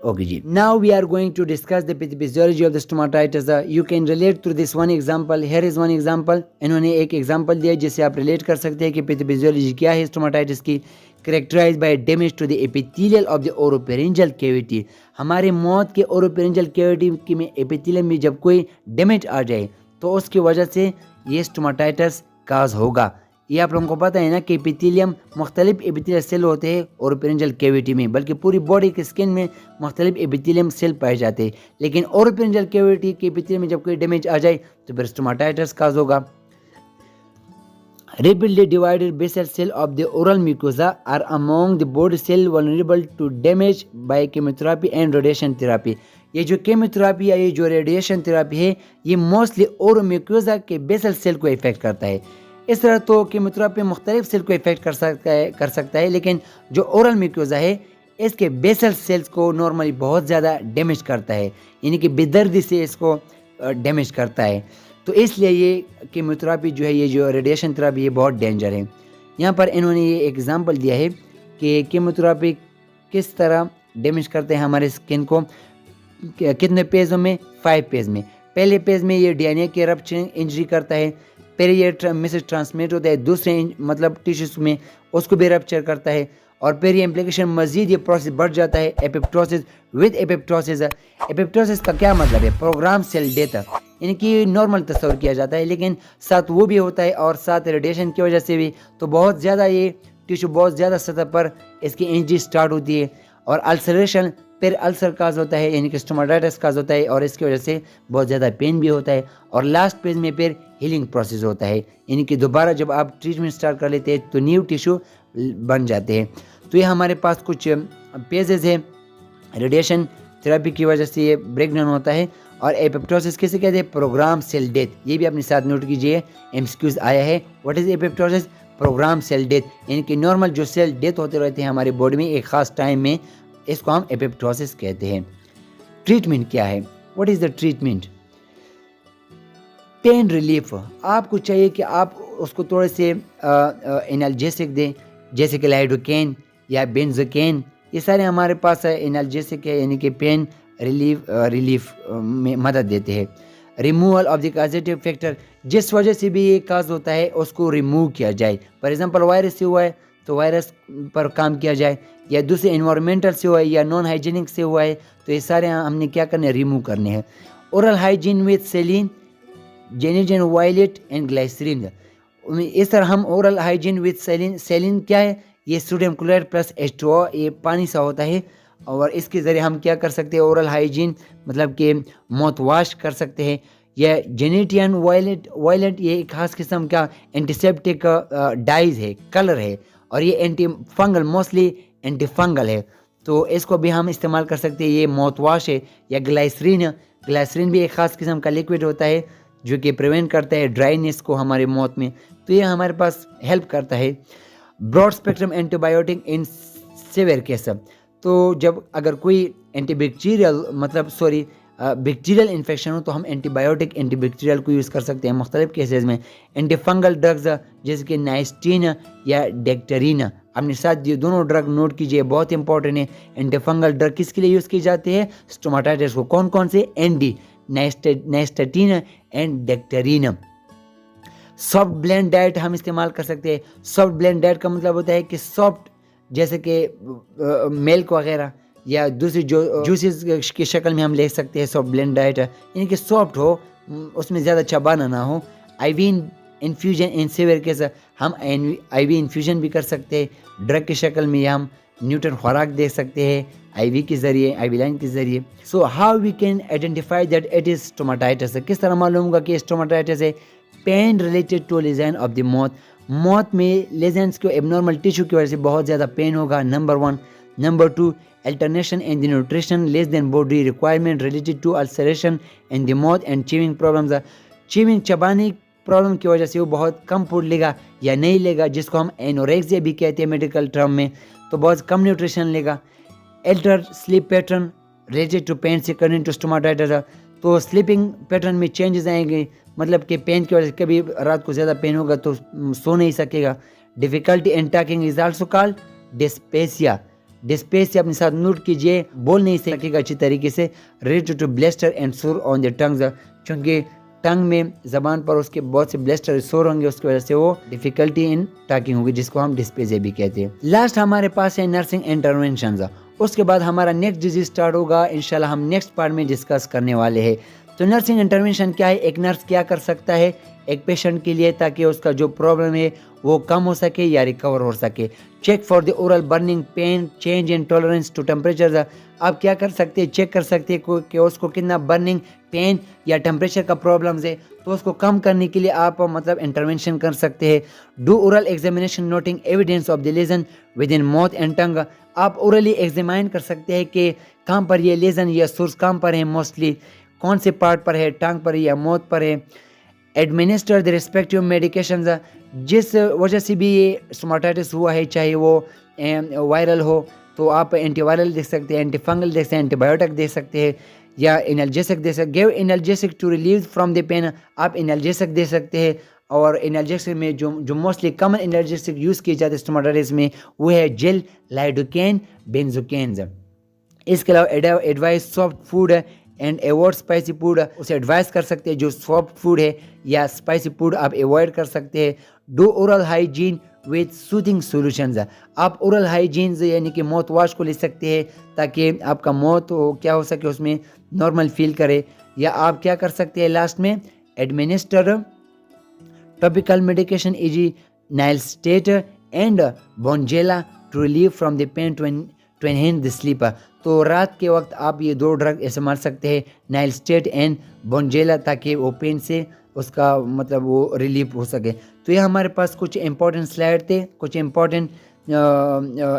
Speaker 1: ओके जी, now we are going to discuss the pathophysiology of the stomatitis. You can relate through this one example. Here is one example. इन्होंने एक एग्जांपल दिया जिससे आप रिलेट कर सकते हैं कि पैथोफिजियोलॉजी क्या है स्टोमाटाइटिस की। Characterized by damage to the epithelial of the oropharyngeal cavity. हमारे मौत के ओरोफेरिंजियल कैविटी में एपिथेलियम में जब कोई डैमेज आ जाए तो उसकी वजह से ये स्टोमाटाइटिस काज होगा। ये आप लोगों को पता है ना कि एपिथेलियम, मुख्तलिफ एपिथेलियल सेल होते हैं ओरोफेरिंजियल कैविटी में, बल्कि पूरी बॉडी के स्किन में मुख्तलिफ एपिथेलियम सेल पाए जाते हैं, लेकिन ओरोफेरिंजियल कैविटी के एपिथेलियम में जब कोई डैमेज आ जाए तो फिर स्टोमाटाइटिस काज होगा। Rapidly divided basal cell of the oral mucosa are among the body cell vulnerable to damage by chemotherapy and radiation therapy। ये जो केमोथेरेपी या ये जो रेडिएशन थेरेपी है, ये मोस्टली ओरल म्यूकोसा के बेसल सेल को इफेक्ट करता है। इस तरह तो केमोथेरेपी मुख्तलिफ सेल को इफेक्ट कर सकता है, लेकिन जो ओरल म्यूकोसा है इसके बेसल सेल्स को नॉर्मली बहुत ज़्यादा डैमेज करता है, यानी कि बेदर्दी से इसको डैमेज करता है। तो इसलिए ये कीमोथेरेपी जो है, ये जो रेडिएशन थेरेपी, ये बहुत डेंजर है। यहाँ पर इन्होंने ये एग्जांपल दिया है कि कीमोथेरेपी किस तरह डैमेज करते हैं हमारे स्किन को। कितने पेजों में? 5 पेज में। पहले पेज में ये डीएनए की रप्चरिंग इंजरी करता है, फिर ये मैसेज ट्रांसमिट होता है दूसरे मतलब टिश्यूज में, उसको भी रप्चर करता है, और फिर ये इम्प्लीकेशन मजीद ये प्रोसेस बढ़ जाता है एपिप्टोसिस विद एपिप्टोसिस। एपिप्टोसिस का क्या मतलब है? प्रोग्राम सेल डेथ, यानी कि नॉर्मल तस्वर किया जाता है, लेकिन साथ वो भी होता है और साथ रेडिएशन की वजह से भी, तो बहुत ज़्यादा ये टिश्यू बहुत ज़्यादा सतह पर इसकी इंजरी स्टार्ट होती है, और अल्सरेशन, फिर अल्सर काज होता है, यानी कि स्टोमाटाइटिस काज होता है, और इसकी वजह से बहुत ज़्यादा पेन भी होता है, और लास्ट पेज में फिर हीलिंग प्रोसेस होता है, यानी कि दोबारा जब आप ट्रीटमेंट स्टार्ट कर लेते हैं तो न्यू टिश्यू बन जाते हैं। तो ये हमारे पास कुछ पेजेस है। रेडिएशन थेरेपी की वजह से ये ब्रेक डाउन होता है। और एपिप्टोसिस किसे कहते हैं? Program cell death. ये भी अपने साथ नोट कीजिए, एमसीक्यूज आया है। What is apoptosis? Program cell death, यानी कि नॉर्मल जो सेल डेथ होते रहते हैं हमारी बॉडी में एक खास टाइम में, इसको हम एपिप्टोसिस कहते हैं। ट्रीटमेंट क्या है? What is the treatment? Pain relief. आपको चाहिए कि आप उसको थोड़े से एनाल्जेसिक दें, जैसे कि लाइडोकेन या बेंजोकेन, ये सारे हमारे पास एनाल्जेसिक है, यानी कि पेन रिलीफ में मदद देते हैं। Removal of the causative factor, जिस वजह से भी ये काज होता है उसको रिमूव किया जाए। फॉर एग्जांपल वायरस से हुआ है तो वायरस पर काम किया जाए, या दूसरे इन्वायरमेंटल से हुआ है, या नॉन हाइजीनिक से हुआ है, तो ये सारे हमने क्या करने? रिमूव करने हैं। Oral hygiene with saline, gentian violet and glycerine. इस तरह हम oral hygiene with saline, saline क्या है? ये सोडियम क्लोराइड प्लस H2O, ये पानी सा होता है, और इसके ज़रिए हम क्या कर सकते हैं? ओरल हाइजीन मतलब कि माउथ वॉश कर सकते हैं। यह जेनेटियन वायलेट ये एक खास किस्म का एंटीसेप्टिक डाइज है, कलर है, और ये anti fungal, mostly anti fungal है, तो इसको भी हम इस्तेमाल कर सकते हैं। ये माउथ वॉश है। या ग्लाइसरीन भी एक ख़ास किस्म का लिक्विड होता है जो कि प्रिवेंट करता है ड्राइनेस को हमारे माउथ में, तो ये हमारे पास हेल्प करता है। Broad spectrum antibiotic in severe case, तो जब अगर कोई एंटीबैक्टीरियल मतलब बैक्टीरियल इन्फेक्शन हो तो हम एंटीबैक्टीरियल को यूज़ कर सकते हैं मुख्तलिफ केसेस में। एंटीफंगल ड्रग्स जैसे कि नाइस्टीन या डेक्टरीन, अपने साथ ये दोनों ड्रग नोट कीजिए, बहुत इंपॉर्टेंट है। एंटीफंगल ड्रग किसके लिए यूज़ की जाती है? स्टोमाटाइटिस को। कौन कौन से? एनडी, nystatin and Daktarin. Soft bland diet हम इस्तेमाल कर सकते हैं। सॉफ्ट ब्लेंड डाइट का मतलब होता है कि सॉफ्ट, जैसे कि मिल्क वगैरह या दूसरी जो जूसेस की शक्ल में हम ले सकते हैं सॉफ्ट ब्लेंड डाइट, यानी कि सॉफ्ट हो, उसमें ज़्यादा चबाना ना हो। आईवी इन्फ्यूजन इन सीवियर केस, हम आईवी इन्फ्यूजन भी कर सकते हैं ड्रग की शक्ल में, या हम न्यूट्रन खुराक दे सकते हैं आईवी के ज़रिए, आईवी लाइन के ज़रिए। So how we can identify that it is stomatitis? किस तरह मालूम होगा कि स्टोमाटाइटिस है? Pain related to lesion of the mouth में लेजन्स को एबनॉर्मल टिश्यू की वजह से बहुत ज़्यादा पेन होगा, number 1। Number 2, alternation in the nutrition less than body requirement related to ulceration in the mouth and chewing problems. Chewing चबाने problem की वजह से वो बहुत कम फूड लेगा या नहीं लेगा, जिसको हम एनोरेक्सिया भी कहते हैं मेडिकल टर्म में, तो बहुत कम न्यूट्रिशन लेगा। Alter sleep pattern related to pain से टू स्टोमाटाइटिस, तो स्लीपिंग पैटर्न में चेंजेस आएंगे, मतलब कि पेन की वजह से कभी रात को ज़्यादा पेन होगा तो सो नहीं सकेगा। Difficulty in talking is also called dysphasia. Dysphasia अपने साथ नोट कीजिए, बोल नहीं सकेगा अच्छी तरीके से। रिलेटेड टू ब्लेस्टर एंड सोर ऑन द टंग्स, क्योंकि टंग में ज़बान पर उसके बहुत से ब्लेस्टर सोर होंगे, उसकी वजह से वो डिफ़िकल्टी इन टॉकिंग होगी, जिसको हम डिस्पेसिया भी कहते हैं। लास्ट हमारे पास है नर्सिंग इंटरवेंशन। उसके बाद हमारा नेक्स्ट डिजीज स्टार्ट होगा, इंशाल्लाह हम नेक्स्ट पार्ट में डिस्कस करने वाले हैं। तो नर्सिंग इंटरवेंशन क्या है? एक नर्स क्या कर सकता है एक पेशेंट के लिए, ताकि उसका जो प्रॉब्लम है वो कम हो सके या रिकवर हो सके। Check for the oral burning pain, change in tolerance to temperature. आप क्या कर सकते हैं? चेक कर सकते हैं कि उसको कितना बर्निंग पेन या टेम्परेचर का प्रॉब्लम्स है, तो उसको कम करने के लिए आप मतलब इंटरवेंशन कर सकते हैं। Do oral examination noting evidence of the lesion within mouth and tongue. आप ओरली एग्जामिन कर सकते हैं कि कहाँ पर ये लेजन या सोर्स कहाँ पर है, मोस्टली कौन से पार्ट पर है, टंग पर या माउथ पर है। एडमिनिस्टर द रिस्पेक्टिव मेडिकेशंस, जिस वजह से भी ये स्टोमाटाइटिस हुआ है, चाहे वो वायरल हो तो आप एंटीवायरल दे सकते हैं, एंटीफंगल दे सकते हैं, एंटीबायोटिक दे सकते हैं, या एनाल्जेसिक दे सकते, give analgesic to relieve from the pain, आप एनाल्जेसिक दे सकते हैं। और एनाल्जेसिक में जो मोस्टली कॉमन एनाल्जेसिक यूज़ किए जाते हैं स्टोमाटाइटिस में वो है जेल, लाइडोकेन, बेंजोकेन्स। इसके अलावा advice soft food and avoid spicy food, उसे एडवाइस कर सकते हैं जो सॉफ्ट फूड है या स्पाइसी फूड आप अवॉइड कर सकते हैं। Do oral hygiene with soothing solutions, आप ओरल हाइजीन यानी कि माउथ वॉश को ले सकते हैं ताकि आपका माउथ क्या हो सके उसमें नॉर्मल फील करे। या आप क्या कर सकते हैं लास्ट में, administer topical medication eg Nilstat and Bonjela to relieve from the pain to enhance the sleep. तो रात के वक्त आप ये 2 ड्रग इस्तेमाल सकते हैं, नाइलस्टेट एंड बोंजेला, ताकि वो पेन से उसका मतलब वो रिलीफ हो सके। तो ये हमारे पास कुछ इंपॉर्टेंट स्लाइड थे, कुछ इंपॉर्टेंट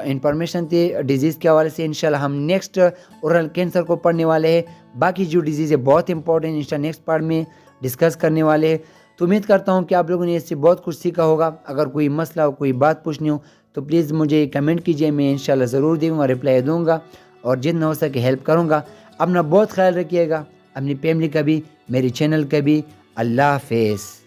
Speaker 1: इंफॉर्मेशन थे डिजीज़ के हवाले से। इंशाल्लाह हम नेक्स्ट ओरल कैंसर को पढ़ने वाले हैं। बाकी जो डिजीज़ है बहुत इंपॉर्टेंट, इंशाल्लाह नेक्स्ट पार्ट में डिस्कस करने वाले हैं। तो उम्मीद करता हूँ कि आप लोगों ने इससे बहुत कुछ सीखा होगा। अगर कोई मसला हो, कोई बात पूछनी हो तो प्लीज़ मुझे कमेंट कीजिए, मैं इंशाल्लाह ज़रूर दूँगा, रिप्लाई दूँगा और जितना हो सके हेल्प करूँगा। अपना बहुत ख्याल रखिएगा, अपनी फैमिली का भी, मेरे चैनल का भी। अल्लाह हाफ़िज़।